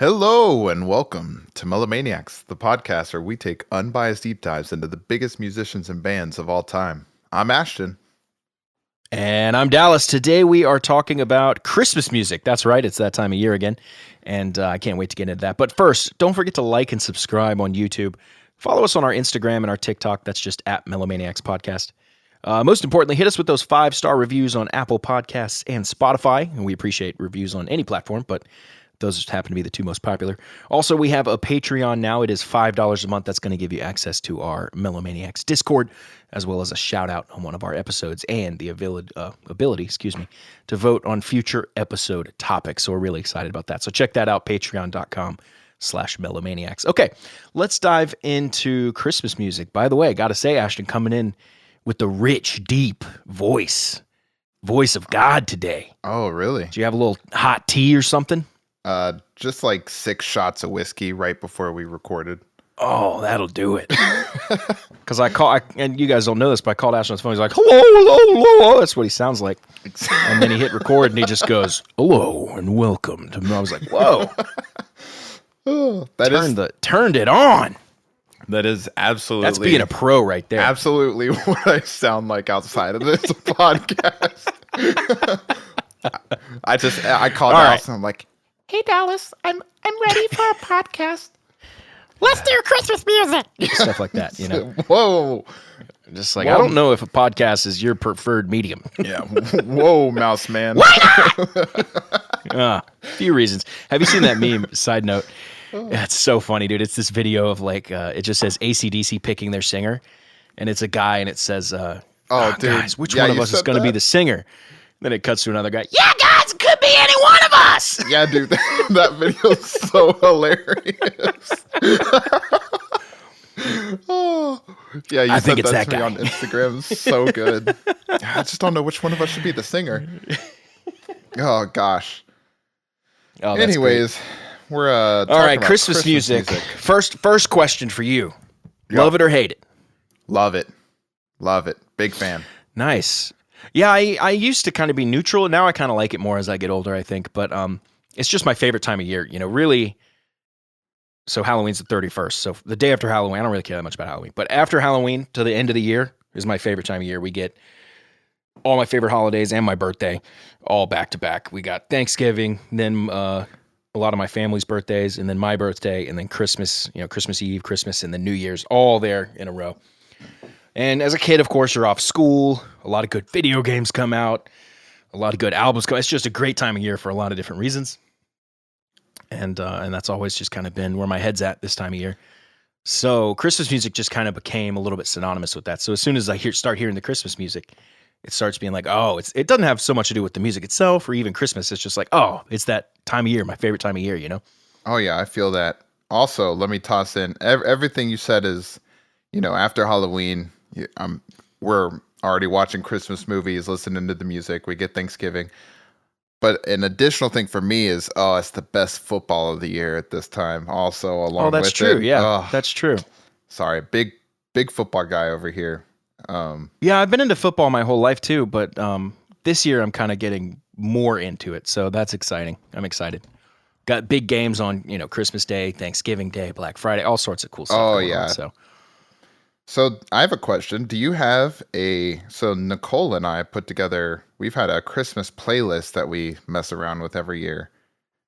Hello and welcome to Melomaniax, the podcast where we take unbiased deep dives into the biggest musicians and bands of all time. I'm Ashton. And I'm Dallas. Today we are talking about Christmas music. That's right, it's that time of year again, and I can't wait to get into that. But first, don't forget to like and subscribe on YouTube. Follow us on our Instagram and our TikTok. That's just at Melomaniax Podcast. Most importantly, hit us with those 5-star reviews on Apple Podcasts and Spotify. And we appreciate reviews on any platform, but those happen to be the two most popular. Also, we have a Patreon now. It is $5 a month. That's going to give you access to our Melomaniax Discord, as well as a shout out on one of our episodes and the ability, to vote on future episode topics. So we're really excited about that. So check that out, patreon.com/Melomaniax. Okay, let's dive into Christmas music. By the way, got to say, Ashton, coming in with the rich, deep voice of God today. Oh, really? Do you have a little hot tea or something? Just like 6 shots of whiskey right before we recorded. Oh, that'll do it. Because and you guys don't know this, but I called Ashton on his phone. He's like, hello, hello, hello. That's what he sounds like. And then he hit record and he just goes, hello and welcome to me. I was like, whoa. Oh, turned it on. That is absolutely. That's being a pro right there. Absolutely what I sound like outside of this podcast. I called Dallas and I'm like, hey Dallas, I'm ready for a podcast. Let's do Christmas music. Stuff like that, you know. Whoa. Just like, whoa. I don't know if a podcast is your preferred medium. Yeah. Whoa, mouse man. Why not? A few reasons. Have you seen that meme? Side note. That's so funny, dude. It's this video of like, it just says AC/DC picking their singer. And it's a guy and it says, dude. Guys, which one of us is going to be the singer? Then it cuts to another guy. Yeah, guys, it could be any one of us. Yeah, dude, that video is so hilarious. Oh, yeah, you I said think it's that that to me guy on Instagram. It's so good. I just don't know which one of us should be the singer. Oh gosh. Oh, anyways, we're all right. Christmas music. First question for you. Yep. Love it or hate it? Love it. Big fan. Nice. Yeah, I used to kind of be neutral. Now I kind of like it more as I get older, I think. But it's just my favorite time of year. You know, really. So Halloween's the 31st. So the day after Halloween, I don't really care that much about Halloween. But after Halloween to the end of the year is my favorite time of year. We get all my favorite holidays and my birthday all back to back. We got Thanksgiving, then a lot of my family's birthdays, and then my birthday, and then Christmas, Christmas Eve, Christmas, and then New Year's, all there in a row. And as a kid, of course, you're off school. A lot of good video games come out. A lot of good albums come out. It's just a great time of year for a lot of different reasons. And that's always just kind of been where my head's at this time of year. So Christmas music just kind of became a little bit synonymous with that. So as soon as I start hearing the Christmas music, it starts being like, oh, it doesn't have so much to do with the music itself or even Christmas. It's just like, oh, it's that time of year, my favorite time of year, you know? Oh, yeah, I feel that. Also, let me toss in, everything you said is, after Halloween, we're already watching Christmas movies, listening to the music. We get Thanksgiving. But an additional thing for me is, it's the best football of the year at this time. Also, along with it. Oh, that's true. Yeah, that's true. Sorry, big football guy over here. Yeah, I've been into football my whole life too, but this year I'm kind of getting more into it. So that's exciting. I'm excited. Got big games on, Christmas Day, Thanksgiving Day, Black Friday, all sorts of cool stuff. Oh, yeah. So I have a question. Do you have so Nicole and I put together, we've had a Christmas playlist that we mess around with every year.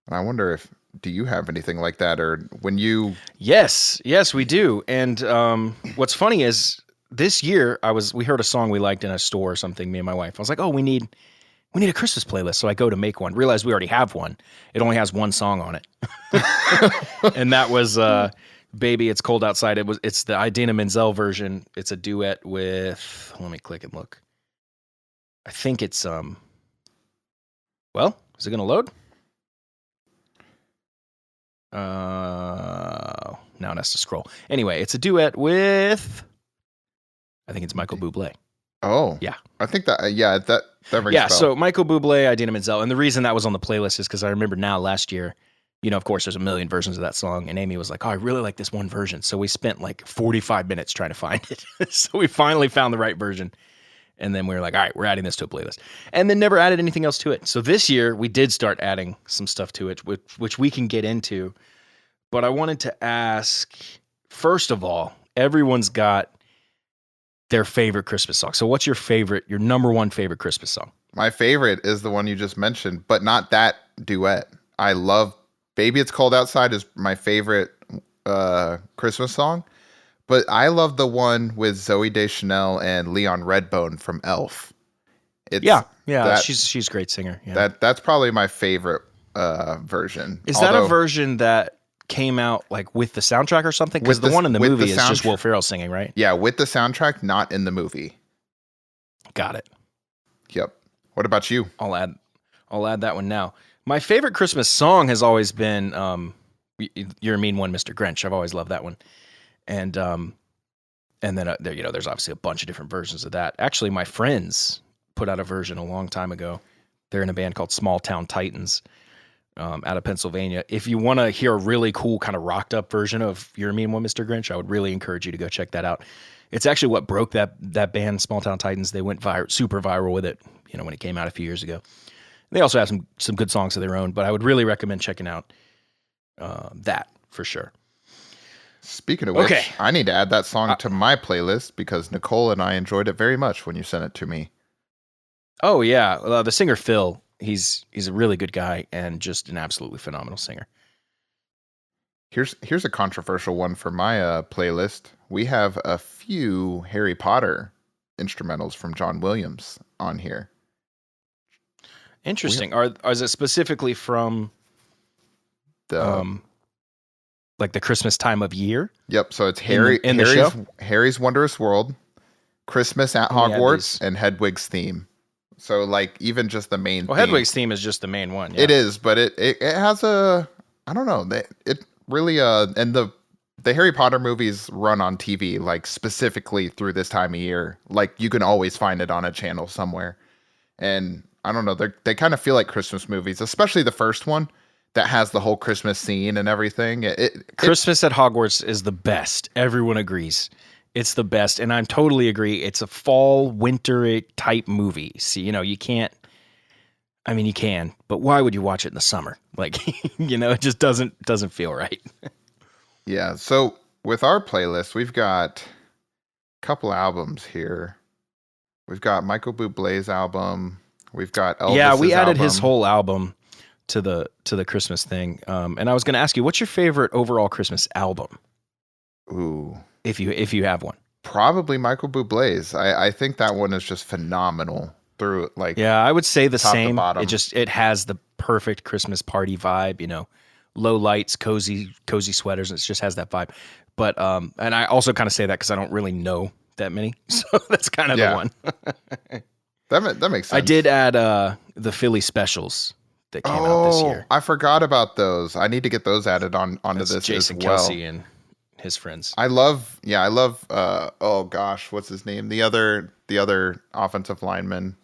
And I wonder do you have anything like that or when you... Yes, we do. And what's funny is this year we heard a song we liked in a store or something, me and my wife. I was like, oh, we need a Christmas playlist. So I go to make one, realize we already have one. It only has one song on it. And that was... Baby, It's Cold Outside. It's the Idina Menzel version. It's a duet with, let me click and look. I think it's, is it going to load? Now it has to scroll. Anyway, it's a duet with, I think it's Michael Bublé. Oh. Yeah. I think that rings a bell. So Michael Bublé, Idina Menzel. And the reason that was on the playlist is because I remember now last year, of course, there's a million versions of that song. And Amy was like, oh, I really like this one version. So we spent like 45 minutes trying to find it. So we finally found the right version. And then we were like, all right, we're adding this to a playlist. And then never added anything else to it. So this year we did start adding some stuff to it, which we can get into. But I wanted to ask, first of all, everyone's got their favorite Christmas song. So what's your number one favorite Christmas song? My favorite is the one you just mentioned, but not that duet. I love Baby It's Cold Outside is my favorite Christmas song, but I love the one with Zoe Deschanel and Leon Redbone from Elf. She's a great singer. Yeah. That's probably my favorite version. Is that a version that came out like with the soundtrack or something? Because the one in the movie is just Will Ferrell singing, right? Yeah, with the soundtrack, not in the movie. Got it. Yep. What about you? I'll add that one now. My favorite Christmas song has always been "You're a Mean One, Mr. Grinch." I've always loved that one, and then there's obviously a bunch of different versions of that. Actually, my friends put out a version a long time ago. They're in a band called Small Town Titans out of Pennsylvania. If you want to hear a really cool kind of rocked up version of "You're a Mean One, Mr. Grinch," I would really encourage you to go check that out. It's actually what broke that band, Small Town Titans. They went super viral with it, when it came out a few years ago. They also have some good songs of their own, but I would really recommend checking out that for sure. Speaking of which, I need to add that song to my playlist because Nicole and I enjoyed it very much when you sent it to me. Oh yeah, the singer Phil, he's a really good guy and just an absolutely phenomenal singer. Here's a controversial one for my playlist. We have a few Harry Potter instrumentals from John Williams on here. Interesting. Is it specifically from the like the Christmas time of year? Yep. So it's Harry's Wondrous World, Christmas at Hogwarts, and Hedwig's theme. So like even just the main. Well, Hedwig's theme is just the main one. Yeah. It is, but it has a I don't know. It really and the Harry Potter movies run on TV like specifically through this time of year. Like you can always find it on a channel somewhere, and I don't know. They kind of feel like Christmas movies, especially the first one that has the whole Christmas scene and everything. Christmas at Hogwarts is the best. Everyone agrees. It's the best. And I totally agree. It's a fall, winter type movie. See, you can't, you can, but why would you watch it in the summer? Like, it just doesn't feel right. Yeah. So with our playlist, we've got a couple albums here. We've got Michael Bublé's album. We've got Elvis's Yeah, we added album. his whole album to the Christmas thing. And I was going to ask you, what's your favorite overall Christmas album? Ooh. If you have one. Probably Michael Bublé's. I think that one is just phenomenal through like. Yeah, I would say the same. It it has the perfect Christmas party vibe, low lights, cozy sweaters. It just has that vibe. But and I also kind of say that because I don't really know that many. So that's kind of the one. That makes sense. I did add the Philly specials that came out this year. I forgot about those. I need to get those added onto this Jason as well. Kelsey and his friends. I love oh gosh, what's his name? The other offensive lineman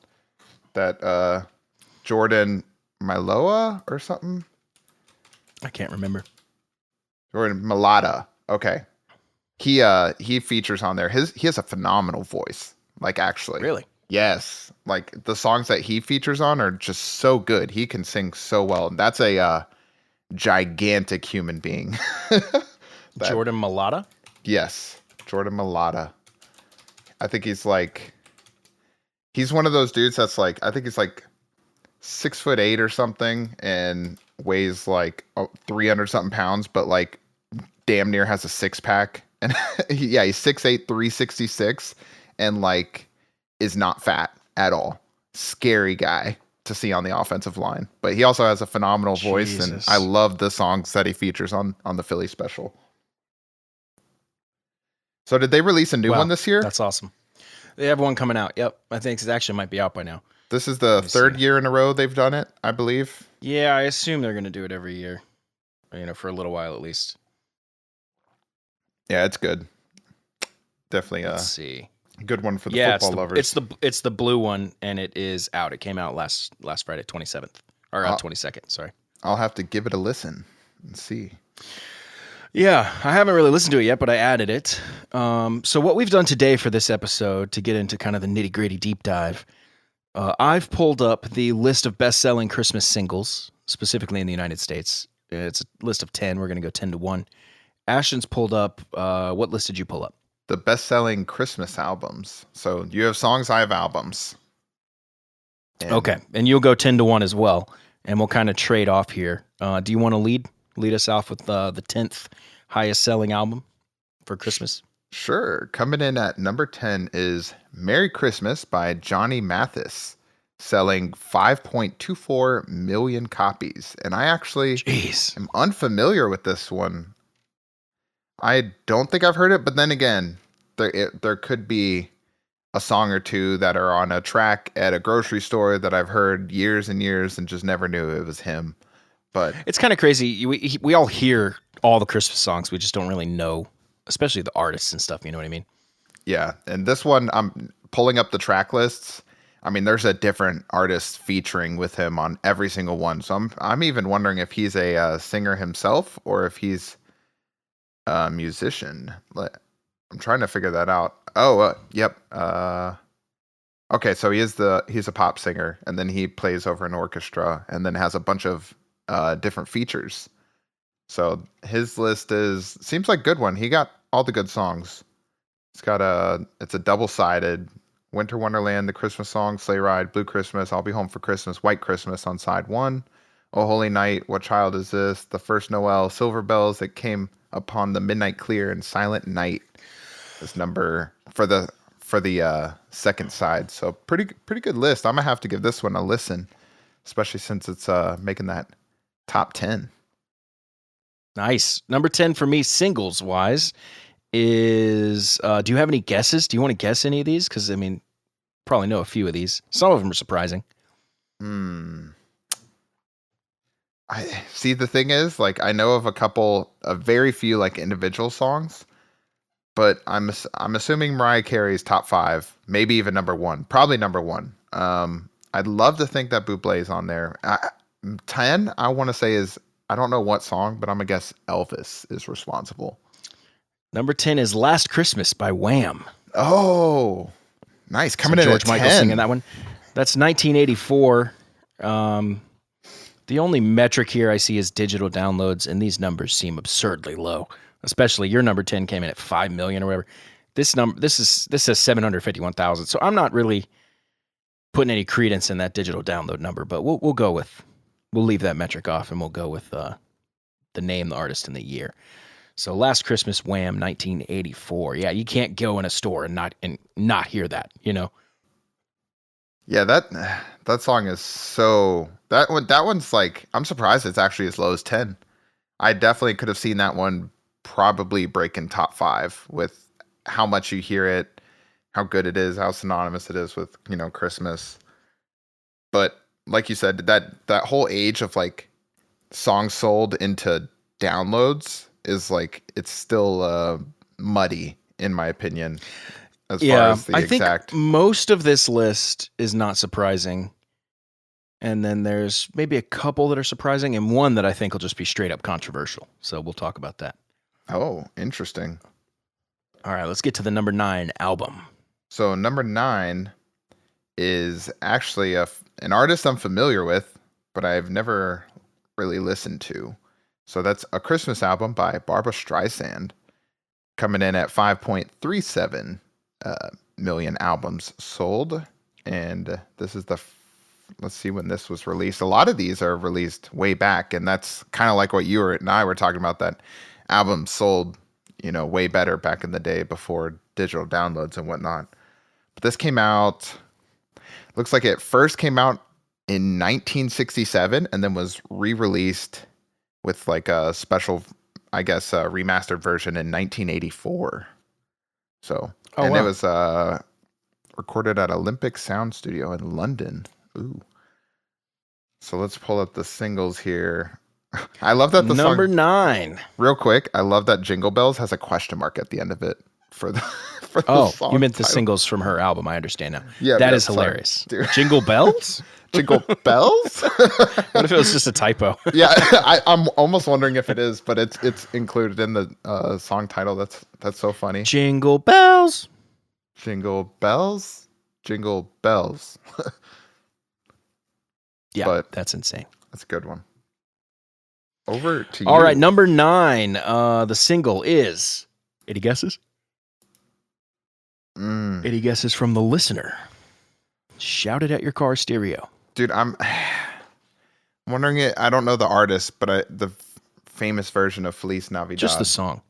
that Jordan Mailoa or something? I can't remember. Jordan Mailata. Okay. He features on there. He has a phenomenal voice. Like actually. Really? Yes. Like the songs that he features on are just so good. He can sing so well. And that's a gigantic human being. Jordan Mailata? Yes. Jordan Mailata. I think he's one of those dudes that's like, I think he's like 6'8" or something and weighs like 300 something pounds, but like damn near has a six pack. And he's 6'8", 366 and like is not fat at all. Scary guy to see on the offensive line. But he also has a phenomenal voice and I love the songs that he features on the Philly special. So did they release a new one this year? That's awesome. They have one coming out. Yep. I think it actually might be out by now. This is the third year in a row they've done it, I believe. Yeah, I assume they're going to do it every year. For a little while at least. Yeah, it's good. Definitely Let's see. Good one for the football lovers. It's the blue one and it is out. It came out last Friday, 27th or 22nd, sorry. I'll have to give it a listen and see. Yeah, I haven't really listened to it yet, but I added it. So what we've done today for this episode, to get into kind of the nitty gritty deep dive, I've pulled up the list of best-selling Christmas singles, specifically in the United States. It's a list of 10. We're going to go 10 to 1. Ashton's pulled up. What list did you pull up? The best-selling Christmas albums. So you have songs, I have albums. And Okay, and you'll go 10 to 1 as well, and we'll kind of trade off here. Do you want to lead us off with the 10th highest selling album for Christmas? Sure. Coming in at number 10 is Merry Christmas by Johnny Mathis, selling 5.24 million copies. And I actually Jeez. am unfamiliar with this one. I don't think I've heard it, but then again, there could be a song or two that are on a track at a grocery store that I've heard years and years and just never knew it was him. But It's kind of crazy. We all hear all the Christmas songs. We just don't really know, especially the artists and stuff. You know what I mean? yeah, and this one, I'm pulling up the track lists. I mean, there's a different artist featuring with him on every single one. So I'm even wondering if he's a singer himself or if he's a musician. I'm trying to figure that out. Oh, yep. Okay, so he's a pop singer, and then he plays over an orchestra, and then has a bunch of different features. So his list seems like a good one. He got all the good songs. It's a double-sided Winter Wonderland, The Christmas Song, Sleigh Ride, Blue Christmas, I'll Be Home for Christmas, White Christmas on side 1, Oh Holy Night, What Child Is This, The First Noel, Silver Bells That Came Upon the Midnight Clear, and Silent Night is number for the second side. So pretty good list. I'm gonna have to give this one a listen, especially since it's making that top 10. Nice. Number 10 for me, singles wise, is do you have any guesses? Do you want to guess any of these? Because I mean, probably know a few of these. Some of them are surprising. I see. The thing is, like, I know of a very few like individual songs, but I'm assuming Mariah Carey's top 5, maybe even number 1, probably number 1. I'd love to think that Bublé's on there. 10, I want to say is, I don't know what song, but I'm gonna guess Elvis is responsible. Number 10 is Last Christmas by Wham. Oh, nice. Coming in George at Michael 10. singing that one. That's 1984. The only metric here I see is digital downloads, and these numbers seem absurdly low. Especially your number 10 came in at 5 million or whatever. This says 751,000. So I'm not really putting any credence in that digital download number, but we'll leave that metric off and we'll go with the name, the artist, and the year. So Last Christmas, Wham, 1984. Yeah, you can't go in a store and not hear that, you know? Yeah, that song is so that one's like, I'm surprised it's actually as low as 10. I definitely could have seen that one probably breaking top 5 with how much you hear it, how good it is, how synonymous it is with, Christmas. But like you said, that whole age of like songs sold into downloads is like, it's still muddy in my opinion as far as the I exact. think most of this list is not surprising. And then there's maybe a couple that are surprising and one that I think will just be straight up controversial. So we'll talk about that. Oh, interesting. All right, let's get to the number 9 album. So number 9 is actually an artist I'm familiar with, but I've never really listened to. So that's A Christmas Album by Barbra Streisand, coming in at 5.37 million albums sold. And this is let's see when this was released. A lot of these are released way back, and that's kind of like what you and I were talking about, that albums sold, way better back in the day before digital downloads and whatnot. But this came out, looks like it first came out in 1967 and then was re-released with like a special, I guess, remastered version in 1984. So, and wow. it was recorded at Olympic Sound Studio in London. Ooh. So let's pull up the singles here. I love that the number song, 9. real quick, I love that Jingle Bells has a question mark at the end of it for the Oh, song you meant the title. singles from her album. I understand now. Yeah, that yeah, is sorry, hilarious. dude. Jingle Bells? Jingle bells? What if it was just a typo? Yeah, I'm almost wondering if it is, but it's included in the song title. That's so funny. Jingle bells. Jingle bells, jingle bells. Yeah, But that's insane. that's a good one. Over to you. All right, number 9. The single is. Any guesses? Any guesses from the listener? Shout it at your car stereo. Dude, I'm wondering it. I don't know the artist, but the famous version of Feliz Navidad. Just the song.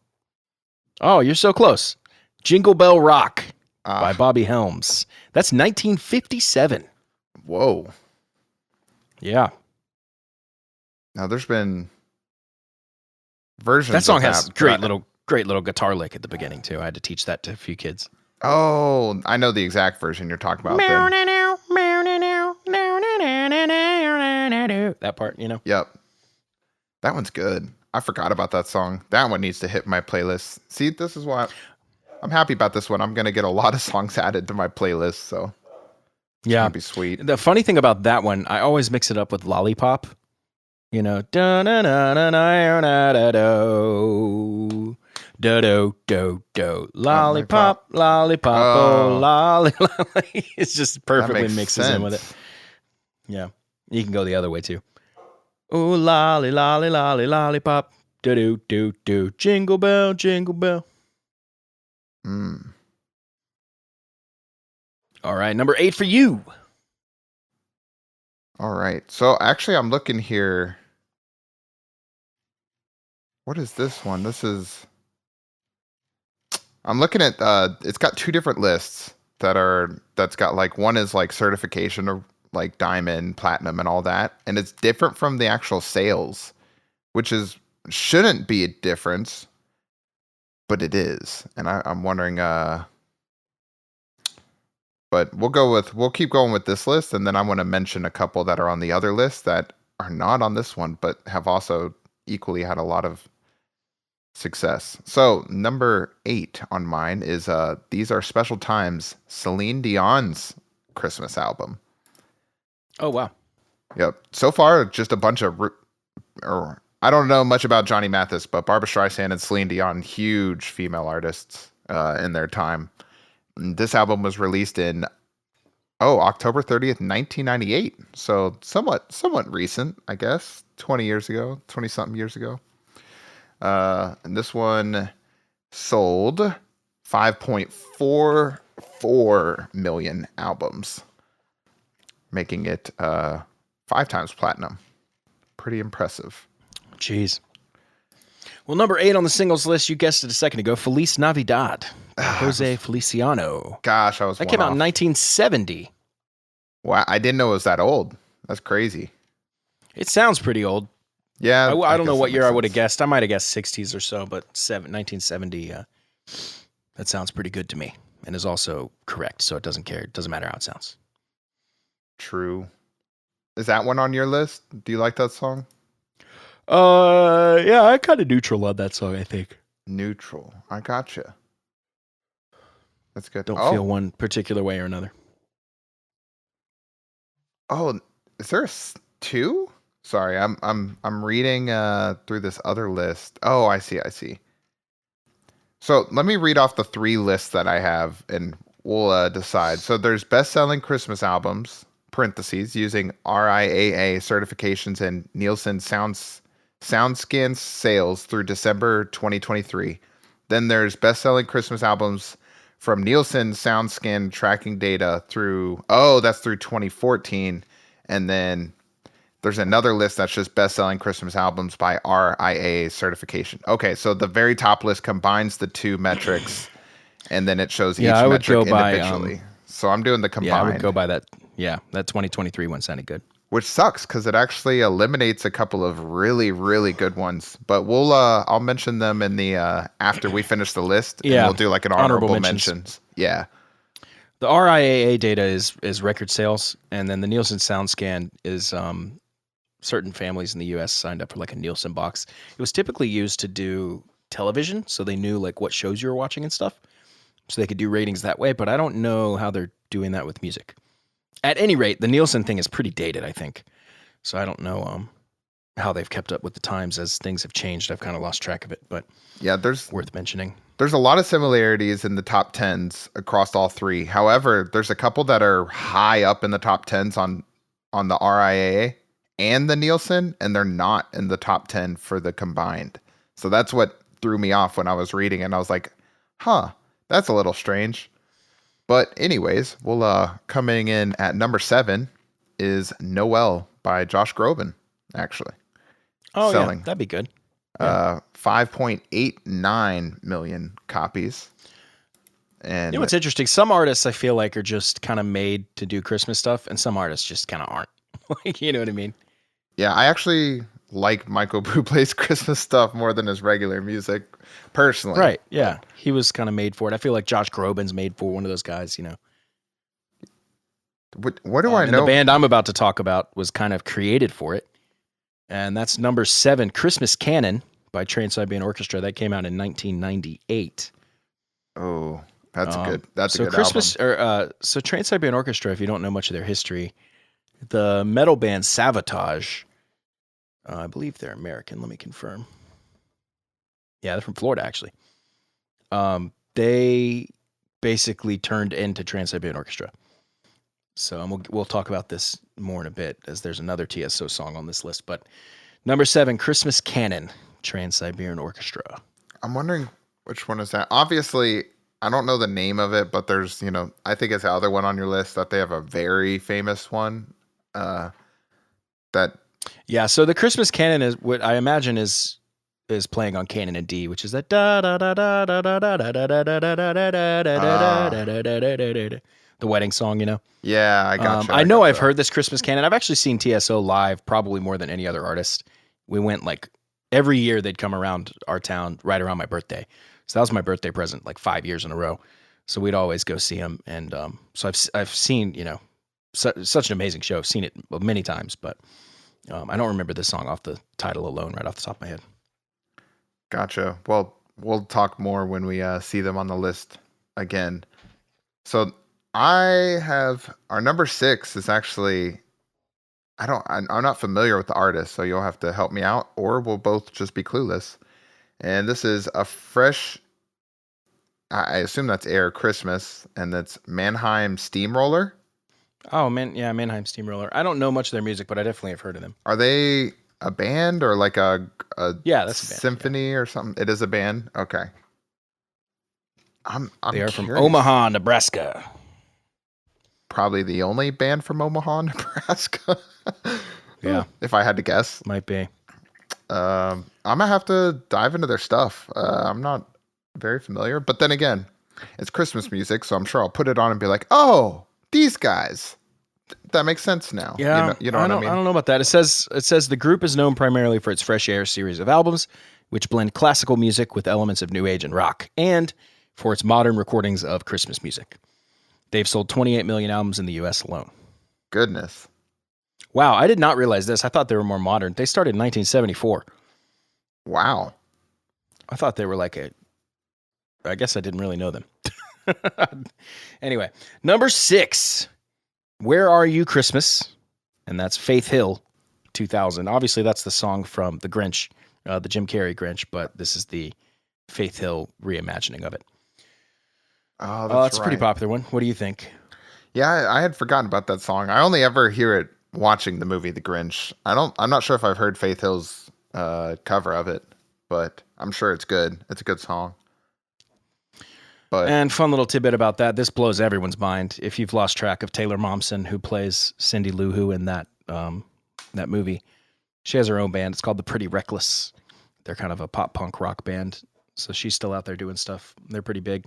Oh, you're so close. Jingle Bell Rock by Bobby Helms. That's 1957. Whoa. Yeah. Now there's been versions. That song of has that, great little guitar lick at the beginning too. I had to teach that to a few kids. Oh, I know the exact version you're talking about. Then. That part, you know. Yep. That one's good. I forgot about that song. That one needs to hit my playlist. See, this is why I'm happy about this one. I'm gonna get a lot of songs added to my playlist, so yeah, it'll be sweet. The funny thing about that one, I always mix it up with Lollipop. You know, da da da da da da do do do do do lollipop, lollipop, oh lolly. It's just perfectly mixes in with it. Yeah, you can go the other way too. Oh lolly lolly lolly lollipop, do do do do jingle bell, jingle bell. All right, number 8 for you. All right. So actually, I'm looking here. What is this one? I'm looking at, it's got 2 different lists that's got like, one is like certification of like diamond, platinum and all that. And it's different from the actual sales, which shouldn't be a difference, but it is. And I'm wondering, but we'll keep going with this list. And then I want to mention a couple that are on the other list that are not on this one, but have also equally had a lot of success. So number 8 on mine is These Are Special Times, Celine Dion's Christmas album. Oh wow. Yep. So far, just a bunch of I don't know much about Johnny Mathis, but Barbra Streisand and Celine Dion, huge female artists in their time. This album was released in October 30th, 1998. So somewhat recent, I guess. 20 something years ago. And this one sold 5.44 million albums, making it 5 times platinum. Pretty impressive. Jeez. Well, number 8 on the singles list, you guessed it a second ago, Feliz Navidad, Jose Feliciano. Gosh, that came out in 1970. Wow, I didn't know it was that old. That's crazy. It sounds pretty old. Yeah, I don't know what year I would have guessed. I might have guessed 60s or so, but 1970, that sounds pretty good to me, and is also correct, so it doesn't matter how it sounds. True. Is that one on your list? Do you like that song? Yeah, I kind of neutral on that song, I think. Neutral. I gotcha. That's good. Don't feel one particular way or another. Oh, is there 2? Sorry, I'm reading through this other list. Oh, I see. So let me read off the 3 lists that I have, and we'll decide. So there's best-selling Christmas albums, parentheses, using RIAA certifications and Nielsen SoundScan sales through December 2023. Then there's best-selling Christmas albums from Nielsen SoundScan tracking data through 2014, and then there's another list that's just best-selling Christmas albums by RIAA certification. Okay, so the very top list combines the 2 metrics, and then it shows each metric individually. So I'm doing the combined. Yeah, I would go by that. Yeah, that 2023 one sounded good. Which sucks because it actually eliminates a couple of really, really good ones. But I'll mention them in the after we finish the list. And we'll do like an honorable mentions. Yeah. The RIAA data is record sales, and then the Nielsen SoundScan is certain families in the U.S. signed up for like a Nielsen box. It was typically used to do television, so they knew like what shows you were watching and stuff, so they could do ratings that way. But I don't know how they're doing that with music. At any rate, the Nielsen thing is pretty dated, I think. So I don't know how they've kept up with the times as things have changed. I've kind of lost track of it, but Yeah, there's worth mentioning. a lot of similarities in the top tens across all three. However, there's a couple that are high up in the top tens on the RIAA and the Nielsen, and they're not in the top 10 for the combined. So that's what threw me off when I was reading, and I was like, huh, that's a little strange. But anyways, we'll coming in at number 7 is Noel by Josh Groban, actually. Oh, Selling. yeah, that'd be good. 5.89 million copies. And You know what's interesting? Some artists I feel like are just kind of made to do Christmas stuff, and some artists just kind of aren't. Like, you know what I mean? yeah, I actually like Michael Bublé's Christmas stuff more than his regular music, personally. Right. Yeah. He was kind of made for it. I feel like Josh Groban's made for one of those guys, you know. What do I And know? the band I'm about to talk about was kind of created for it. And that's number 7, Christmas Canon by Trans-Siberian Orchestra. That came out in 1998. Oh, that's a good Christmas, album. So Trans-Siberian Orchestra, if you don't know much of their history, the metal band Savatage, I believe they're American. Let me confirm. Yeah, they're from Florida, actually. They basically turned into Trans-Siberian Orchestra. So we'll talk about this more in a bit, as there's another TSO song on this list. But number 7, Christmas Canon, Trans-Siberian Orchestra. I'm wondering which one is that. Obviously, I don't know the name of it, but there's, I think it's the other one on your list that they have a very famous one. Yeah, so the Christmas Canon is what I imagine is playing on Canon in D, which is that da da da da da da da da da da da da da da da, the wedding song, you know. Yeah, I gotcha. I know I've heard this Christmas Canon. I've actually seen TSO live probably more than any other artist. We went like every year they'd come around our town right around my birthday. So that was my birthday present like 5 years in a row. So we'd always go see them, and so I've seen, such an amazing show. I've seen it many times, but I don't remember this song off the title alone right off the top of my head. Gotcha. Well, we'll talk more when we see them on the list again. So I have our number 6 is actually, I'm not familiar with the artist, so you'll have to help me out, or we'll both just be clueless. And this is a fresh, I assume that's Air Christmas, and that's Mannheim Steamroller. Oh, man. Yeah, Mannheim Steamroller. I don't know much of their music, but I definitely have heard of them. Are they a band or like a yeah, that's a band, symphony or something? It is a band? Okay. They are curious. from Omaha, Nebraska. Probably the only band from Omaha, Nebraska. Yeah. If I had to guess. Might be. I'm gonna have to dive into their stuff. I'm not very familiar, but then again, it's Christmas music, so I'm sure I'll put it on and be like, "Oh, these guys." That makes sense now. Yeah, you know what I mean. I don't know about that. It says the group is known primarily for its Fresh Air series of albums, which blend classical music with elements of new age and rock, and for its modern recordings of Christmas music. They've sold 28 million albums in the U.S. alone. Goodness. Wow, I did not realize this. I thought they were more modern. They started in 1974. Wow. I thought they were I guess I didn't really know them. Anyway, number 6, Where Are You Christmas? And that's Faith Hill, 2000. Obviously, that's the song from The Grinch, the Jim Carrey Grinch, but this is the Faith Hill reimagining of it. Oh, that's a pretty popular one. What do you think? Yeah, I had forgotten about that song. I only ever hear it watching the movie The Grinch. I'm not sure if I've heard Faith Hill's cover of it, but I'm sure it's good. It's a good song. And fun little tidbit about that. This blows everyone's mind. If you've lost track of Taylor Momsen, who plays Cindy Lou Who in that movie, she has her own band. It's called The Pretty Reckless. They're kind of a pop punk rock band. So she's still out there doing stuff. They're pretty big.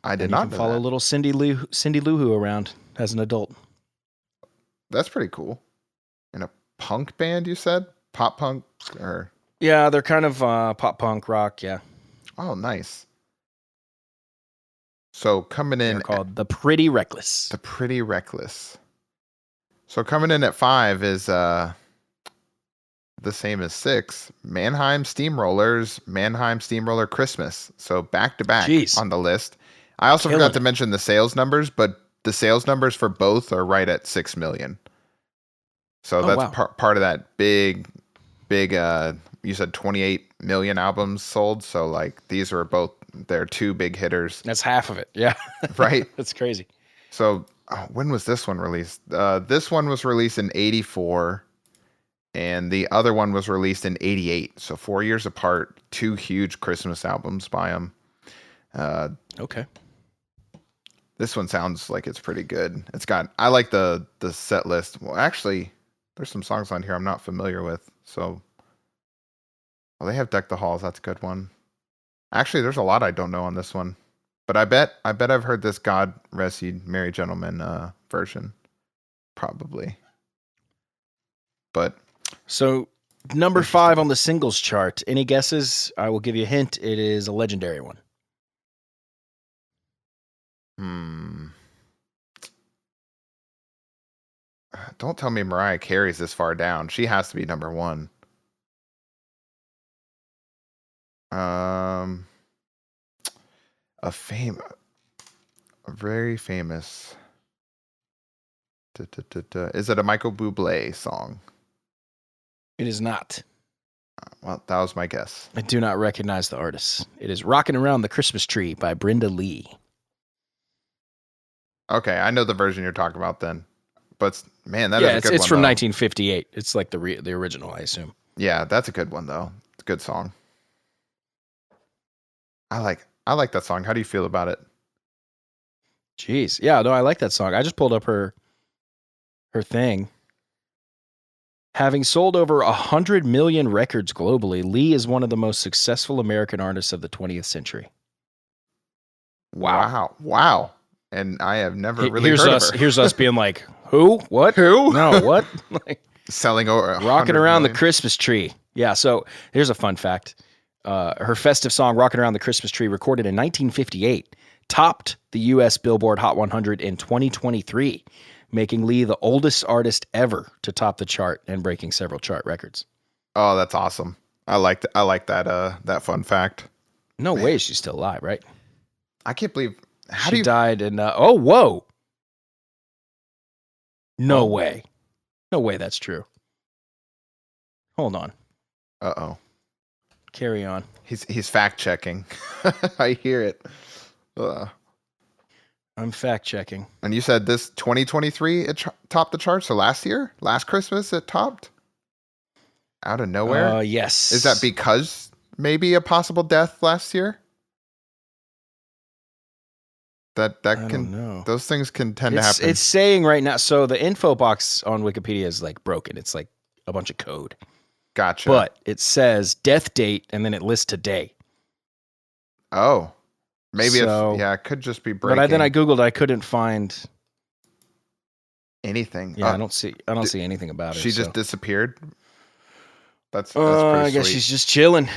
I did not follow little Cindy Lou Who around as an adult. That's pretty cool. In a punk band, you said? Pop punk? Or yeah, they're kind of pop punk rock. Yeah. Oh, nice. So coming in, they're called The Pretty Reckless. The Pretty Reckless. So coming in at 5 is the same as 6. Mannheim Steamrollers, Mannheim Steamroller Christmas. So back to back on the list. I also forgot to mention the sales numbers, but the sales numbers for both are right at 6 million. So that's wow. part of that big you said 28 million albums sold, so like these were both their two big hitters. That's half of it. Yeah. Right? That's crazy. So when was this one released? This one was released in 84 and the other one was released in 88. So 4 years apart, two huge Christmas albums by them. Okay. This one sounds like it's pretty good. I like the set list. Well, actually, there's some songs on here I'm not familiar with. So, well, they have Deck the Halls. That's a good one. Actually, there's a lot I don't know on this one. But I bet I've heard this God Rest Ye Merry Gentlemen version. Probably. But so number 5 on the singles chart. Any guesses? I will give you a hint. It is a legendary one. Don't tell me Mariah Carey's this far down. She has to be number 1. A very famous. Is it a Michael Bublé song? It is not. Well, that was my guess. I do not recognize the artist. It is Rockin' Around the Christmas Tree by Brenda Lee. Okay, I know the version you're talking about then. But man, that is a good one. It's from though. 1958. It's like the original, I assume. Yeah, that's a good one though. It's a good song. I like that song. How do you feel about it? Jeez. Yeah, no, I like that song. I just pulled up her thing. Having sold over 100 million records globally, Lee is one of the most successful American artists of the 20th century. Wow. And I have never really heard of her. Here's us being like, who? What? Who? No, what? Like, selling over Rockin' Around million. the Christmas Tree. Yeah, so here's a fun fact. Her festive song, Rockin' Around the Christmas Tree, recorded in 1958, topped the U.S. Billboard Hot 100 in 2023, making Lee the oldest artist ever to top the chart and breaking several chart records. Oh, that's awesome. I like that fun fact. No way she's still alive, right? I can't believe she died in oh, whoa. No way. No way that's true. Hold on. Uh-oh. Carry on. He's fact checking. I hear it. I'm fact checking. And you said this 2023 it topped the chart. So last Christmas it topped out of nowhere. Yes. Is that because maybe a possible death last year? That can know. Those things can tend to happen. It's saying right now. So the info box on Wikipedia is like broken. It's like a bunch of code. Gotcha. But it says death date and then it lists today. Oh. Maybe it could just be breaking. But then I Googled, I couldn't find anything. Yeah, I don't see anything about it. She just disappeared. That's pretty I guess sweet. She's just chilling.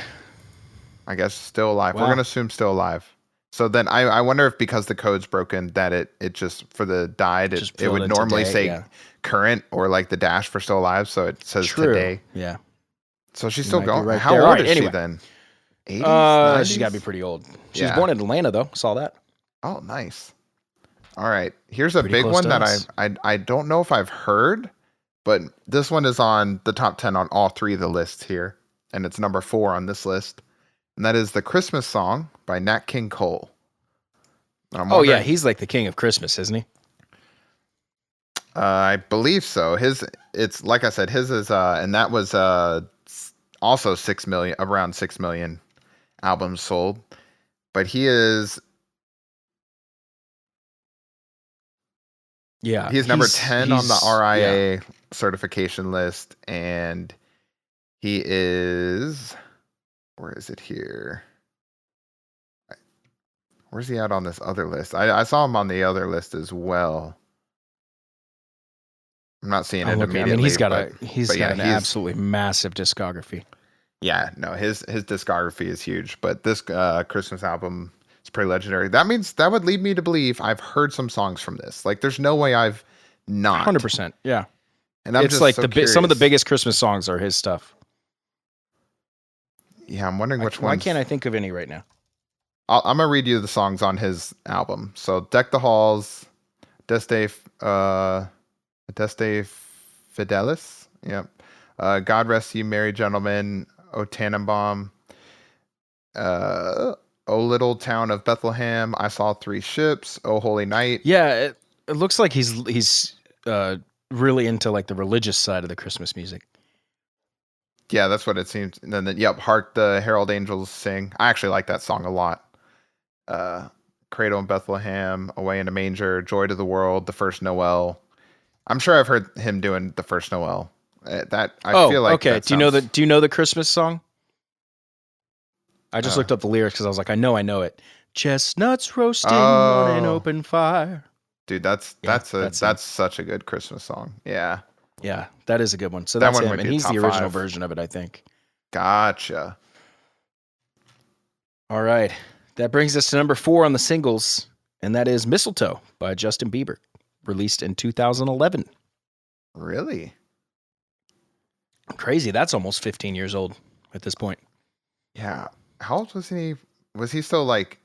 I guess still alive. Wow. We're gonna assume still alive. So then I wonder if because the code's broken that it just for the died it would normally say current or like the dash for still alive, so it says today. Yeah. So she's still going. Right How old is she then? 80s? 90s? She's got to be pretty old. She was born in Atlanta, though. Saw that. Oh, nice. All right. Here's a big one that I don't know if I've heard, but this one is on the top 10 on all 3 of the lists here, and it's number 4 on this list, and that is The Christmas Song by Nat King Cole. Oh, yeah. He's like the king of Christmas, isn't he? I believe so. It's like I said, his is, and that was also 6 million, around 6 million albums sold, but he is he's number 10 on the RIA certification list, and he is, where is it here? Where's he at on this other list? I saw him on the other list as well. I'm not seeing it immediately. I mean, he's got an absolutely massive discography. Yeah, no, his discography is huge, but this Christmas album is pretty legendary. That means that would lead me to believe I've heard some songs from this. Like, there's no way I've not. 100%, yeah. And I'm it's just like so some of the biggest Christmas songs are his stuff. Yeah, I'm wondering which ones. Why can't I think of any right now? I'm gonna read you the songs on his album. So, Deck the Halls, Deste, Deste Fidelis. Yep. God Rest You Merry Gentlemen. O Tannenbaum. O Little Town of Bethlehem. I Saw Three Ships. O Holy Night. Yeah, it looks like he's really into like the religious side of the Christmas music. Yeah, that's what it seems. And then, yep, Hark the Herald Angels Sing. I actually like that song a lot. Cradle in Bethlehem, Away in a Manger, Joy to the World, The First Noel. I'm sure I've heard him doing The First Noel. Feel like okay. Do you know the Christmas song? I just looked up the lyrics because I was like, I know it. Chestnuts roasting on an open fire. Dude, that's such a good Christmas song. Yeah. Yeah, that is a good one. So that's him, and he's the original 5 version of it, I think. Gotcha. All right. That brings us to number 4 on the singles, and that is Mistletoe by Justin Bieber, released in 2011. Really? Crazy. That's almost 15 years old at this point. Yeah. How old was he? Was he still like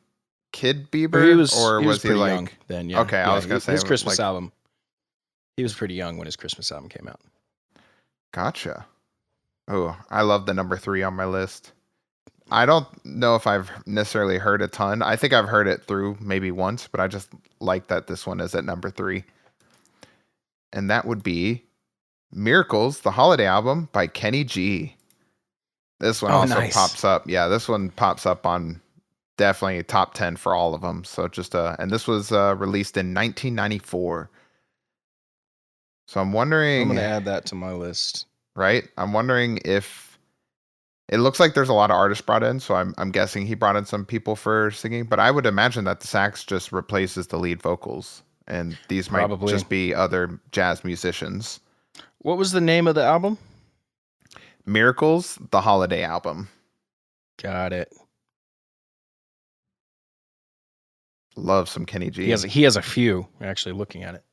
Kid Bieber? He was he like young then? Yeah. Okay, I was gonna say his Christmas album. He was pretty young when his Christmas album came out. Gotcha. Oh, I love the number 3 on my list. I don't know if I've necessarily heard a ton. I think I've heard it through maybe once, but I just like that this one is at number 3. And that would be Miracles, the holiday album by Kenny G. This one pops up. Yeah, this one pops up on definitely top 10 for all of them. So and this was released in 1994. So I'm wondering. I'm going to add that to my list. Right? I'm wondering if it looks like there's a lot of artists brought in. So I'm guessing he brought in some people for singing. But I would imagine that the sax just replaces the lead vocals. And these might just be other jazz musicians. What was the name of the album? Miracles, the holiday album. Got it. Love some Kenny G. He has a few, actually, looking at it.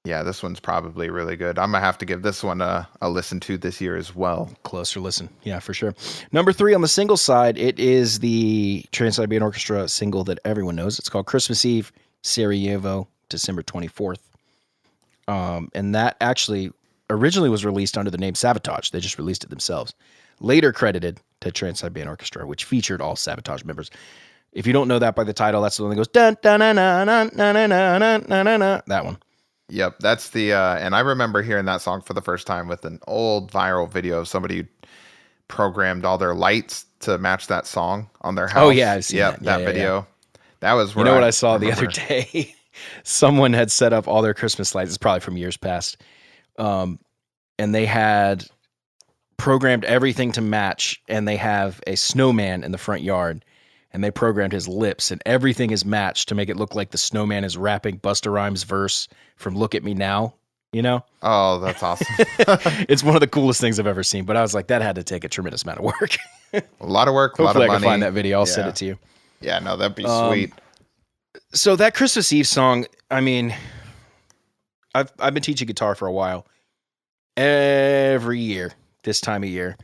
Yeah, this one's probably really good. I'm going to have to give this one a listen to this year as well. Closer listen. Yeah, for sure. Number 3 on the single side, it is the Trans-Siberian Orchestra single that everyone knows. It's called Christmas Eve, Sarajevo, December 24th. And that actually originally was released under the name Sabotage. They just released it themselves. Later credited to Trans-Siberian Orchestra, which featured all Sabotage members. If you don't know that by the title, that's the one that goes dun dun dun dun dun dun dun dun dun. That one. Yep, that's the and I remember hearing that song for the first time with an old viral video of somebody who programmed all their lights to match that song on their house. Oh yeah, I've seen that video. Yeah. That was where what I saw the other day. Someone had set up all their Christmas lights. It's probably from years past, and they had programmed everything to match. And they have a snowman in the front yard. And they programmed his lips, and everything is matched to make it look like the snowman is rapping Busta Rhymes' verse from "Look at Me Now." You know? Oh, that's awesome! It's one of the coolest things I've ever seen. But I was like, that had to take a tremendous amount of work. A lot of work, a lot of money. money. I can find that video. I'll send it to you. Yeah, no, that'd be sweet. So that Christmas Eve song, I mean, I've been teaching guitar for a while. Every year, this time of year,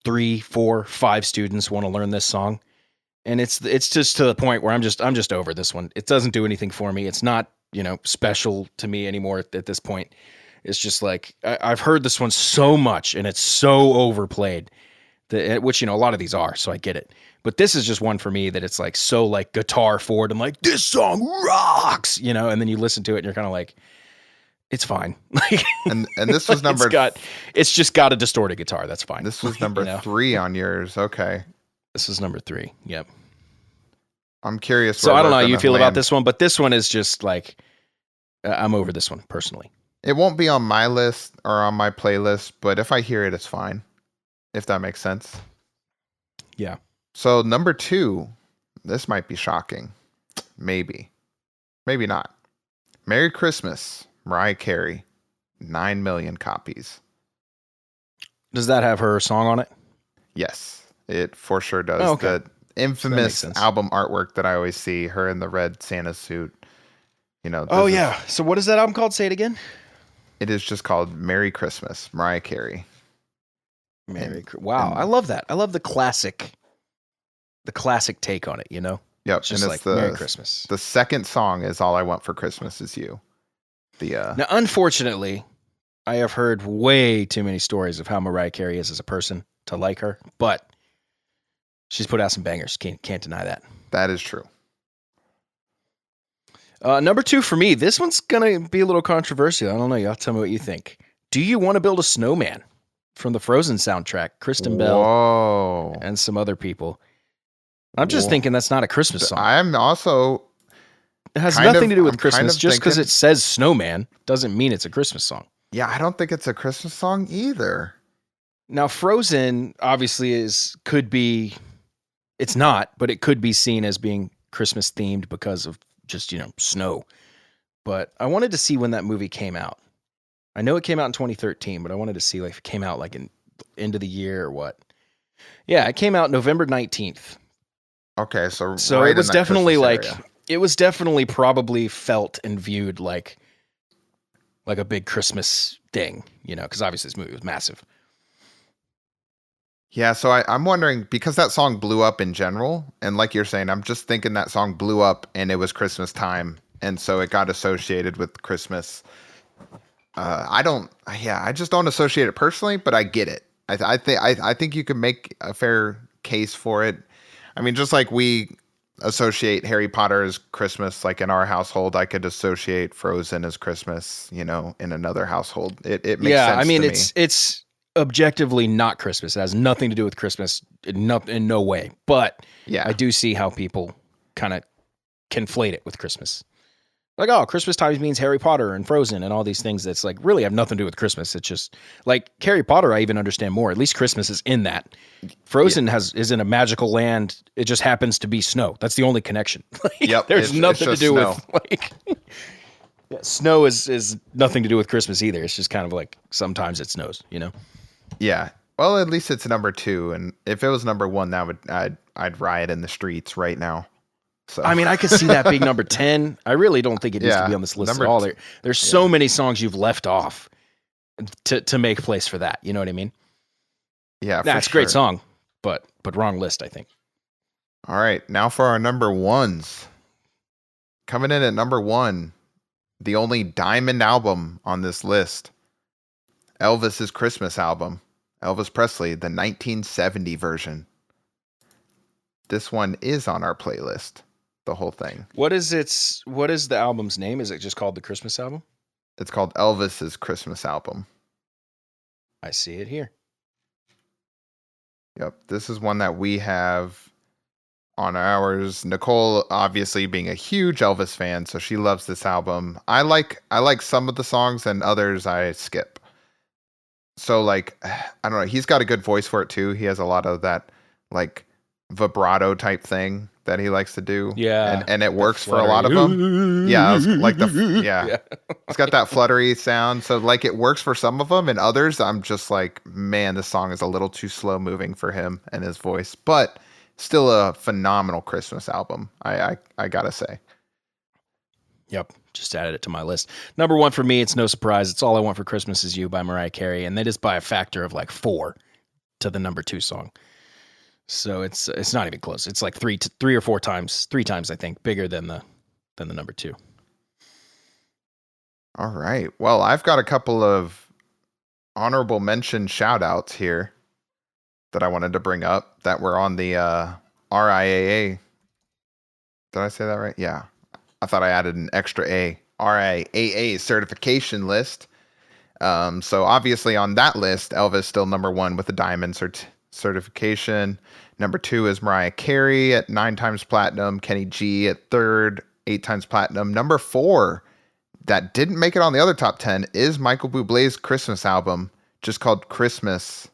3, 4, 5 students want to learn this song. And it's just to the point where I'm just over this one. It doesn't do anything for me. It's not, special to me anymore at this point. It's just like I've heard this one so much and it's so overplayed which, a lot of these are, so I get it. But this is just one for me that it's like so like guitar forward. I'm like, this song rocks, and then you listen to it and you're kind of like, it's fine. and this was number it's just got a distorted guitar. That's fine. This was number 3 on yours. Okay. This is number 3. Yep. I'm curious. So I don't know how you feel about this one, but this one is just like, I'm over this one personally. It won't be on my list or on my playlist, but if I hear it, it's fine. If that makes sense. Yeah. So number 2, this might be shocking. Maybe not. Merry Christmas, Mariah Carey, 9 million copies. Does that have her song on it? Yes. It for sure does. Oh, okay. The infamous album artwork that I always see, her in the red Santa suit. Oh, yeah. So what is that album called? Say it again. It is just called Merry Christmas, Mariah Carey. Wow. I love that. I love the classic take on it, Yep, It's and just it's like Merry Christmas. the second song is All I Want for Christmas Is You. Now, unfortunately, I have heard way too many stories of how Mariah Carey is as a person to like her, but she's put out some bangers. Can't deny that. That is true. Number 2 for me, this one's going to be a little controversial. I don't know. Y'all tell me what you think. Do You Want to Build a Snowman? From the Frozen soundtrack, Kristen Bell and some other people. I'm just thinking that's not a Christmas song. I'm also... It has nothing to do with Christmas. Just because it says snowman doesn't mean it's a Christmas song. Yeah, I don't think it's a Christmas song either. Now, Frozen obviously could be, it's not, but it could be seen as being Christmas themed because of just, snow. But I wanted to see when that movie came out. I know it came out in 2013, but I wanted to see if it came out like in end of the year or what. Yeah, it came out November 19th. Okay, so right it was definitely like area. It was definitely probably felt and viewed like a big Christmas thing, because obviously this movie was massive. Yeah, so I'm wondering, because that song blew up in general, and like you're saying, I'm just thinking that song blew up and it was Christmas time, and so it got associated with Christmas. I just don't associate it personally, but I get it. I think you could make a fair case for it. I mean, just like we associate Harry Potter as Christmas, like in our household, I could associate Frozen as Christmas, in another household. It makes sense. Yeah, I mean, it's objectively not Christmas. It has nothing to do with Christmas in no way. But yeah, I do see how people kind of conflate it with Christmas. Like, oh, Christmas time means Harry Potter and Frozen and all these things that's like really have nothing to do with Christmas. It's just like Harry Potter, I even understand more. At least Christmas is in that. Frozen is in a magical land. It just happens to be snow. That's the only connection. There's nothing to do snow. With snow is nothing to do with Christmas either. It's just kind of like sometimes it snows, Yeah. Well, at least it's number 2, and if it was number 1, I'd riot in the streets right now. So. I mean, I could see that being number 10. I really don't think it needs to be on this list at all. There's so many songs you've left off to make place for that. You know what I mean? Yeah, it's a great song, but wrong list, I think. All right, now for our number 1s. Coming in at number 1, the only diamond album on this list, Elvis's Christmas album, Elvis Presley, the 1970 version. This one is on our playlist. The whole thing. What is the album's name? Is it just called the Christmas album? It's called Elvis's Christmas album. I see it here. Yep. This is one that we have on ours. Nicole, obviously being a huge Elvis fan, so she loves this album. I like some of the songs and others I skip. So I don't know, he's got a good voice for it too. He has a lot of that vibrato type thing that he likes to do. Yeah. And it works for a lot of them. Yeah. It's got that fluttery sound. So it works for some of them, and others I'm just like, man, this song is a little too slow moving for him and his voice, but still a phenomenal Christmas album. I gotta say. Yep. Just added it to my list. Number 1 for me, it's no surprise. It's All I Want for Christmas Is You by Mariah Carey. And that is by a factor of 4 to the number 2 song. So it's not even close. It's like three or four times, I think, bigger than the number 2. All right. Well, I've got a couple of honorable mention shout outs here that I wanted to bring up that were on the RIAA. Did I say that right? Yeah. I thought I added an extra A. RIAA certification list. So obviously on that list, Elvis still number 1 with the diamond certification. Number 2 is Mariah Carey at 9 times platinum. Kenny G at 3rd, 8 times platinum. Number 4 that didn't make it on the other top 10 is Michael Bublé's Christmas album, just called Christmas.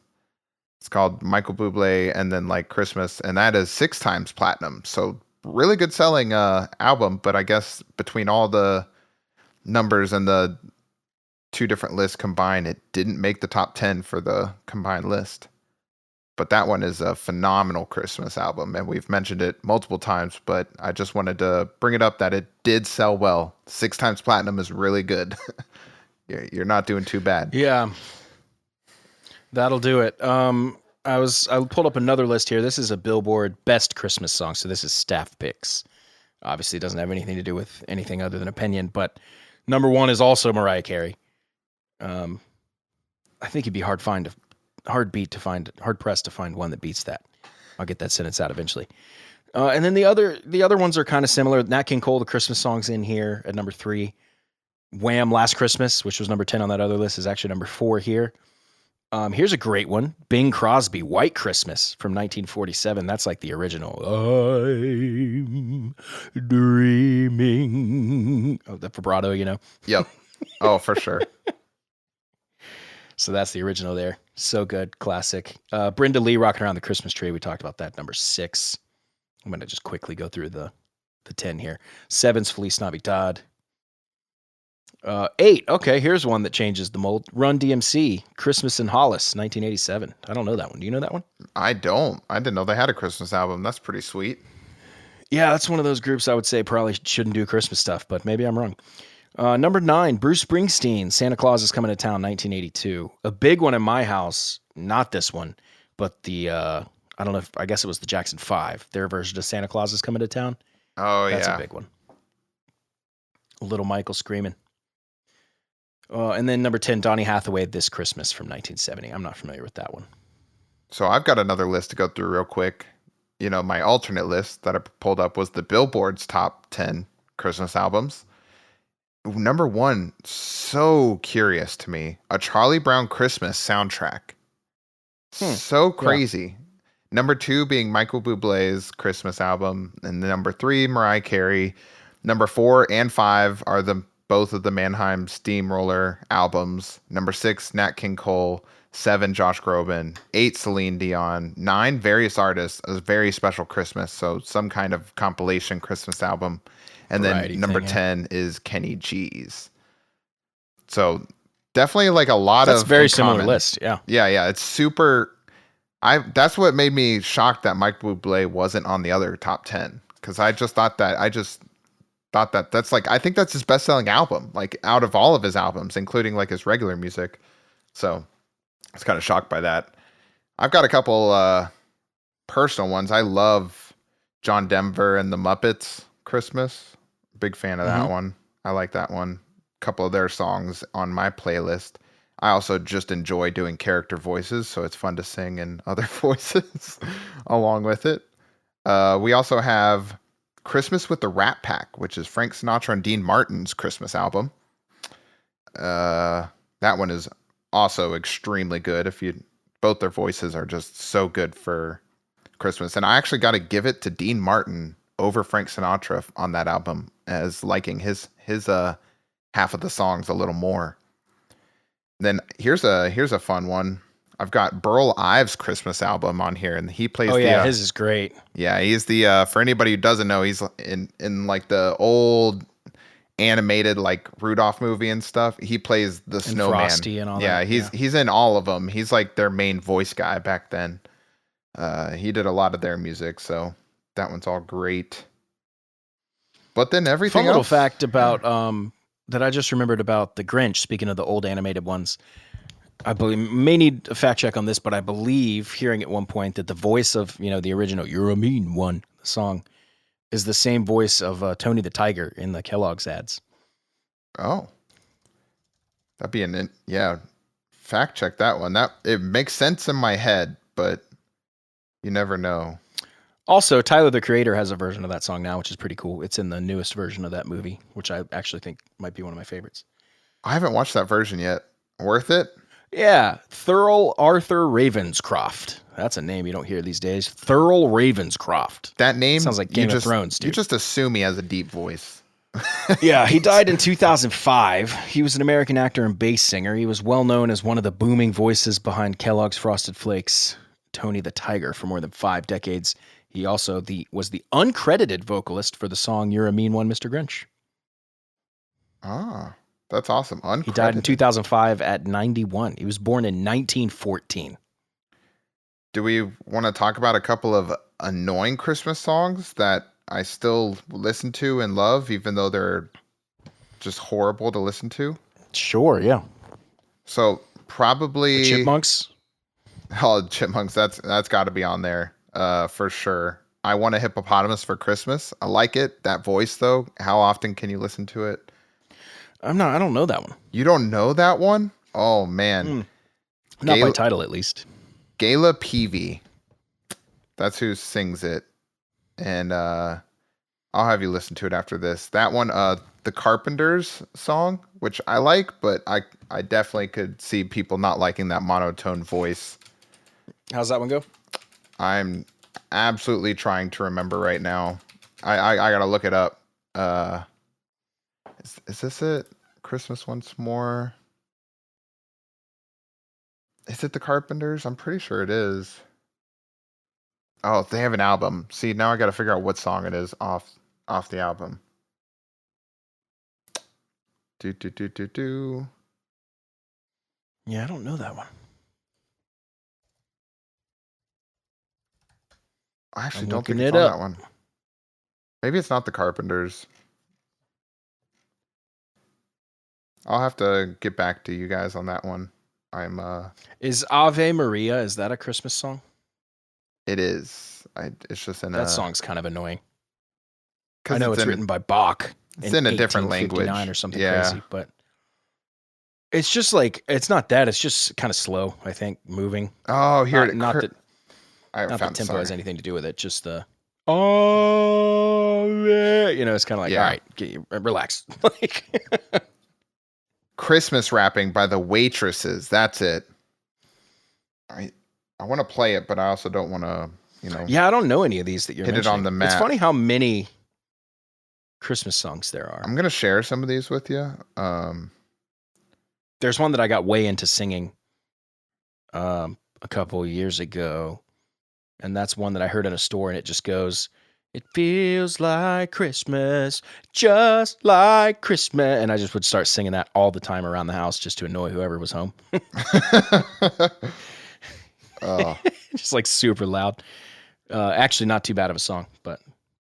It's called Michael Bublé and then Christmas, and that is 6 times platinum. So really good selling album, but I guess between all the numbers and the 2 different lists combined, it didn't make the top 10 for the combined list. But that one is a phenomenal Christmas album, and we've mentioned it multiple times, but I just wanted to bring it up that it did sell well. 6 times platinum is really good. You're not doing too bad. Yeah. That'll do it. I pulled up another list here. This is a Billboard Best Christmas Song, so this is staff picks. Obviously, it doesn't have anything to do with anything other than opinion, but number one is also Mariah Carey. I think it'd be hard pressed to find one that beats that. I'll get that sentence out eventually. And then the other ones are kind of similar. Nat King Cole, the Christmas song's in here at number 3. Wham! Last Christmas, which was number 10 on that other list, is actually number 4 here. Here's a great one. Bing Crosby, White Christmas from 1947. That's like the original. I'm dreaming. Oh, the vibrato, you know? Yep. Oh, for sure. So that's the original there. So good. Classic. Brenda Lee, Rocking Around the Christmas Tree. We talked about that. Number 6. I'm going to just quickly go through the 10 here. 7's Feliz Navidad. 8. Okay, here's one that changes the mold. Run DMC, Christmas in Hollis, 1987. I don't know that one. Do you know that one? I don't. I didn't know they had a Christmas album. That's pretty sweet. Yeah, that's one of those groups I would say probably shouldn't do Christmas stuff, but maybe I'm wrong. Number 9, Bruce Springsteen, Santa Claus is Coming to Town, 1982. A big one in my house, not this one, but the, I don't know I guess it was the Jackson 5, their version of Santa Claus is Coming to Town. Oh, That's yeah. a big one. Little Michael screaming. And then number 10, Donny Hathaway, This Christmas from 1970. I'm not familiar with that one. So I've got another list to go through real quick. You know, my alternate list that I pulled up was the Billboard's top 10 Christmas albums. Number 1, so curious to me, a Charlie Brown Christmas soundtrack. So crazy. Yeah. Number 2 being Michael Bublé's Christmas album. And number 3, Mariah Carey. Number 4 and 5 are both of the Mannheim Steamroller albums. Number 6, Nat King Cole. 7, Josh Groban. 8, Celine Dion. 9, various artists. A very special Christmas. So some kind of compilation Christmas album. And then number 10 is Kenny G's. So definitely like a lot of... That's a very similar list, yeah. Yeah. It's super... That's what made me shocked that Mike Bublé wasn't on the other top 10. Because I thought that's like... I think that's his best-selling album. Like out of all of his albums, including like his regular music. So I was kind of shocked by that. I've got a couple personal ones. I love John Denver and the Muppets Christmas. Big fan of that one. I like that one. A couple of their songs on my playlist. I also just enjoy doing character voices, so it's fun to sing in other voices along with it. We also have Christmas with the Rat Pack, which is Frank Sinatra and Dean Martin's Christmas album. That one is also extremely good. Both their voices are just so good for Christmas. And I actually got to give it to Dean Martin over Frank Sinatra on that album, as liking his half of the songs a little more. Then here's a fun one. I've got Burl Ives' Christmas album on here, and he plays. Oh yeah, his is great. Yeah, he's the for anybody who doesn't know, he's in like the old animated like Rudolph movie and stuff. He plays the snowman. Frosty and all that. He's in all of them. He's like their main voice guy back then. He did a lot of their music, so that one's all great. But then everything else. Fun little fact about that I just remembered about the Grinch. Speaking of the old animated ones, I believe, may need a fact check on this, but I believe hearing at one point that the voice of the original "You're a Mean One" song is the same voice of Tony the Tiger in the Kellogg's ads. Oh, that'd be fact check that one. That it makes sense in my head, but you never know. Also, Tyler the Creator has a version of that song now, which is pretty cool. It's in the newest version of that movie, which I actually think might be one of my favorites. I haven't watched that version yet. Worth it? Yeah. Thurl Arthur Ravenscroft. That's a name you don't hear these days. Thurl Ravenscroft. That name sounds like Game of Thrones, dude. You just assume he has a deep voice. Yeah, he died in 2005. He was an American actor and bass singer. He was well known as one of the booming voices behind Kellogg's Frosted Flakes, Tony the Tiger, for more than 5 decades. He also was the uncredited vocalist for the song "You're a Mean One, Mr. Grinch." Ah, that's awesome. Uncredited. He died in 2005 at 91. He was born in 1914. Do we want to talk about a couple of annoying Christmas songs that I still listen to and love, even though they're just horrible to listen to? Sure, yeah. So probably the Chipmunks. Oh, Chipmunks, that's got to be on there, for sure. I want a hippopotamus for Christmas. I like it. That voice though. How often can you listen to it? I don't know that one. You don't know that one? Oh man, Mm. Not by title, at least. Gayla Peavy. That's who sings it, and I'll have you listen to it after this. That one, the Carpenters song, which I like, but I definitely could see people not liking that monotone voice. How's that one go? I'm absolutely trying to remember right now. I gotta look it up. Is this it? Christmas Once More. Is it the Carpenters? I'm pretty sure it is. Oh, they have an album. See, now I gotta figure out what song it is off the album. Do. Yeah, I don't know that one. I actually I'm don't think looking it's it on up. that one. Maybe it's not the Carpenters. I'll have to get back to you guys on that one. Is Ave Maria, is that a Christmas song? It is. It's just in that song's kind of annoying. I because know it's written by Bach. it's in a different 1859 language. or something Yeah. crazy, but it's just like it's not that. It's just kind of slow. I think moving. Oh, here Not that I not the found tempo sorry. has anything to do with it. Just the it's kind of like Yeah. all right, relax. Like Christmas Wrapping by the Waitresses. That's it. I want to play it, but I also don't want to, yeah, I don't know any of these that you're hit it on mentioning. the It's map. funny how many Christmas songs there are. I'm gonna share some of these with you. There's one that I got way into singing a couple of years ago, and that's one that I heard in a store, and it just goes, "It feels like Christmas, just like Christmas," and I just would start singing that all the time around the house just to annoy whoever was home. Oh, Just like super loud. Actually, not too bad of a song, but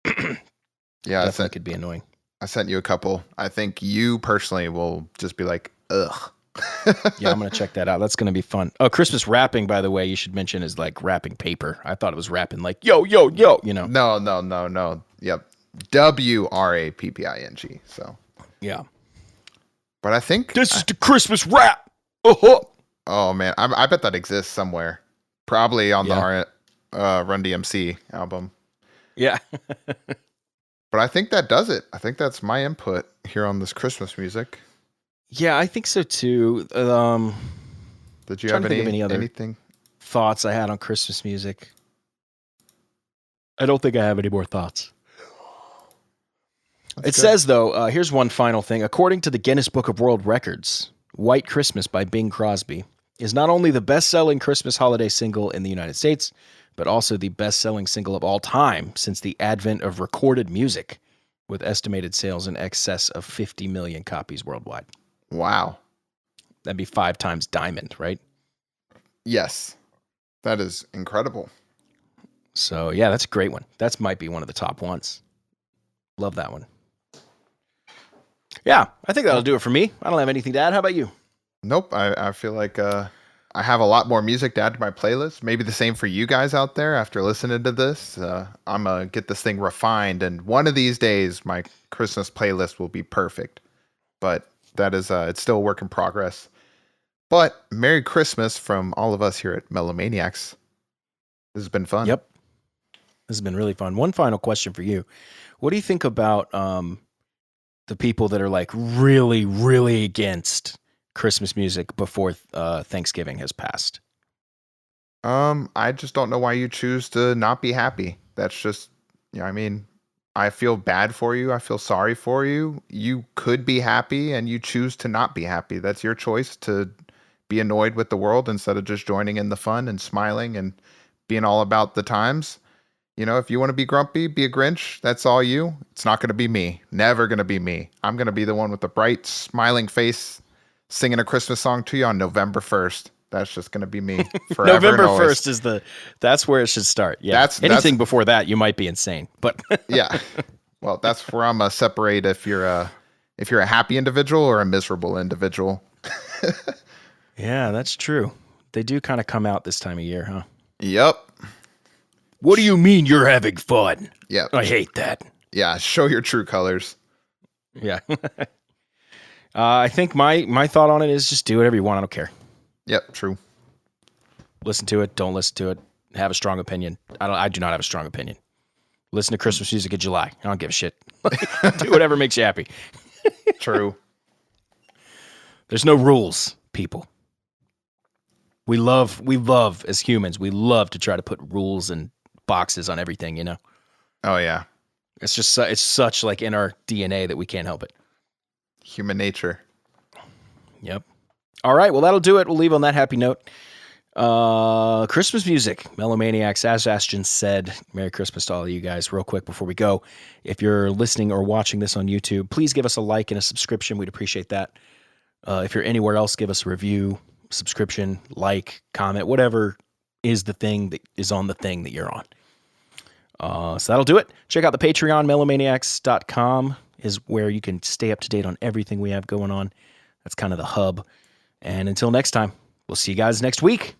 yeah, definitely could be annoying. I sent you a couple. I think you personally will just be like, ugh. Yeah, I'm gonna check that out. That's gonna be fun. Oh, Christmas wrapping, by the way, you should mention is like wrapping paper. I thought it was wrapping like yo, yo, yo, No. Yep. WRAPPING. So, Yeah. but I think This is the Christmas wrap. Oh, man, I bet that exists somewhere. Probably on Yeah. the Run DMC album. Yeah. But I think that does it. I think that's my input here on this Christmas music. Yeah, I think so too. Did you Trying have to think of any other anything? thoughts I had on Christmas music? I don't think I have any more thoughts. That's It good. says, though, here's one final thing. According to the Guinness Book of World Records, White Christmas by Bing Crosby is not only the best-selling Christmas holiday single in the United States, but also the best-selling single of all time since the advent of recorded music, with estimated sales in excess of 50 million copies worldwide. Wow. That'd be 5 times diamond, right? Yes. That is incredible. So, yeah, that's a great one. That might be one of the top ones. Love that one. Yeah, I think that'll do it for me. I don't have anything to add. How about you? Nope. I feel like I have a lot more music to add to my playlist. Maybe the same for you guys out there after listening to this. I'm going to get this thing refined. And one of these days, my Christmas playlist will be perfect. But that is, it's still a work in progress. But Merry Christmas from all of us here at Melomaniax. This has been fun. Yep. This has been really fun. One final question for you. What do you think about the people that are like really, really against Christmas music before Thanksgiving has passed? I just don't know why you choose to not be happy. That's just, I mean, I feel bad for you. I feel sorry for you. You could be happy and you choose to not be happy. That's your choice to be annoyed with the world instead of just joining in the fun and smiling and being all about the times. If you want to be grumpy, be a Grinch. That's all you. It's not going to be me. Never going to be me. I'm going to be the one with the bright, smiling face singing a Christmas song to you on November 1st. That's just going to be me forever. November and always. 1st is that's where it should start. Yeah. Anything before that, you might be insane. But yeah. Well, that's where I'm separate if you're a happy individual or a miserable individual. yeah, that's true. They do kind of come out this time of year, huh? Yep. What do you mean you're having fun? Yep. I hate that. Yeah. Show your true colors. Yeah. I think my thought on it is just do whatever you want. I don't care. Yep. True. Listen to it. Don't listen to it. Have a strong opinion. I do not have a strong opinion. Listen to Christmas music in July. I don't give a shit. Do whatever makes you happy. True. There's no rules, people. We love as humans, we love to try to put rules and boxes on everything, you know? Oh yeah. It's just, it's such like in our DNA that we can't help it. Human nature. Yep. All right. Well, that'll do it. We'll leave on that happy note. Christmas music, Melomaniax, as Ashton said. Merry Christmas to all of you guys. Real quick before we go, if you're listening or watching this on YouTube, please give us a like and a subscription. We'd appreciate that. If you're anywhere else, give us a review, subscription, like, comment, whatever is the thing that is on the thing that you're on. So that'll do it. Check out the Patreon, melomaniax.com is where you can stay up to date on everything we have going on. That's kind of the hub. And until next time, we'll see you guys next week.